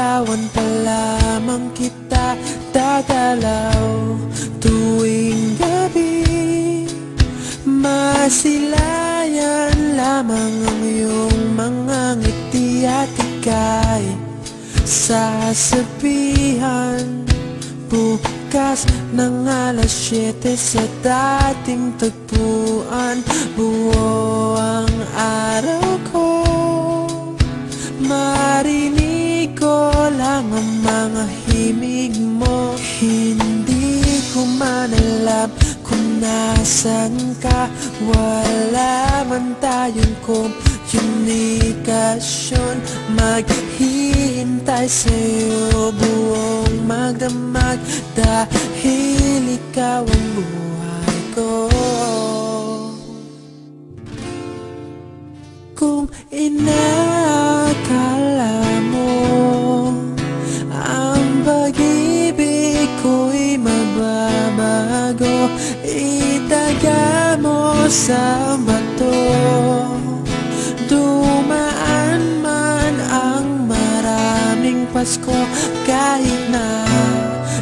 Liligawan pa lamang kita, dadalaw tuwing gabi. Masilayan lamang ang iyong mga ngiti at ika'y sasabihan bukas ng alas 7 sa dating tagpuan. Buo ang araw ko, marinig ko lang ang mga himig mo. Hindi ko man alam kung nasan ka, wala man tayong komunikasyon. Maghihintay sa'yo buong magdamag, dahil ikaw ang buhay ko. Kung inakala mo ang pag-ibig ko'y mababago, itaga mo sa bato. Dumaan man ang maraming Pasko, kahit na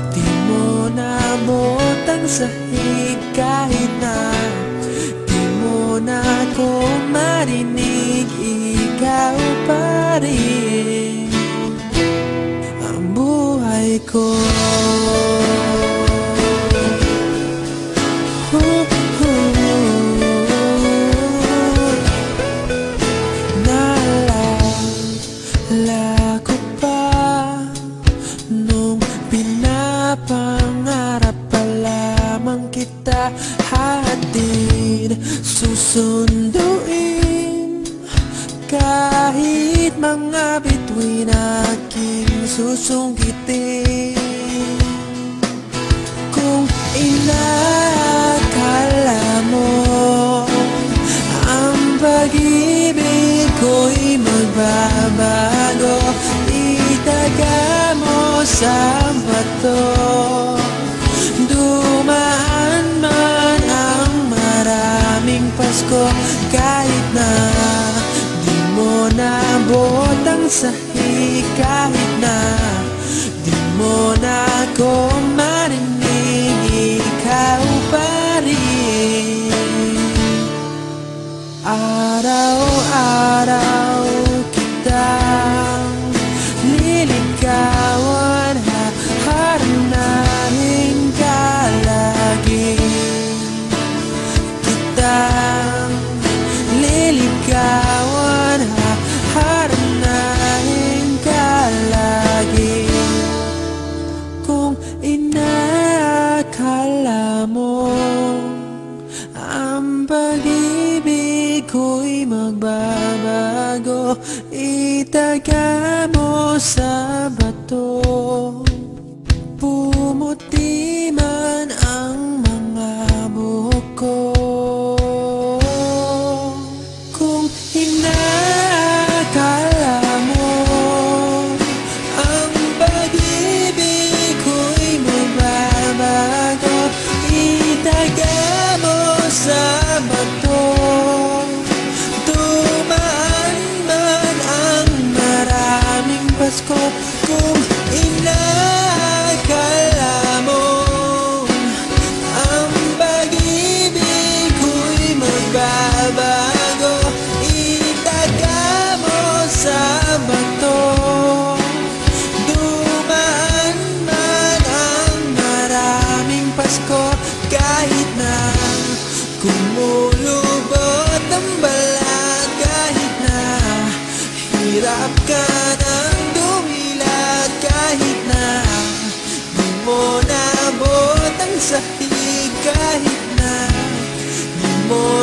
di mo naabot ang sahig, kahit na di mo na ako marinig, ikaw pa rin ang buhay ko. Naalala ko pa nung pinapangarap pa lamang kita, hatid susunduin kahit mga bituin aking susungkitin. Kung inakala mo ang pag-ibig ko'y magbabago, itaga mo sa bato. Dumaan man ang maraming Pasko, kahit na di mo naabot ang sahig, kahit na di mo na ako marinig, ikaw pa rin. Araw-araw kitang liligawan, haharanahin ka lagi. Kitang liligawan, haharanahin ka lagi. Kung inakala mo ang pag-ibig ko'y magbabago, itaga mo sa bato. Pumuti man ang mga buhok ko. Kung inakala mo ang pag-ibig ko'y magbabago, itaga mo sa bato. Dumaan man ang maraming Pasko, kung inakala mo ang pag-ibig ko'y magbabago, itaga mo sa bato. Dumaan man ang maraming Pasko, kahit na kumulubot ang balat, kahit na hirap ka ng dumilat, kahit na di mo naabot ang sahig, kahit na di mo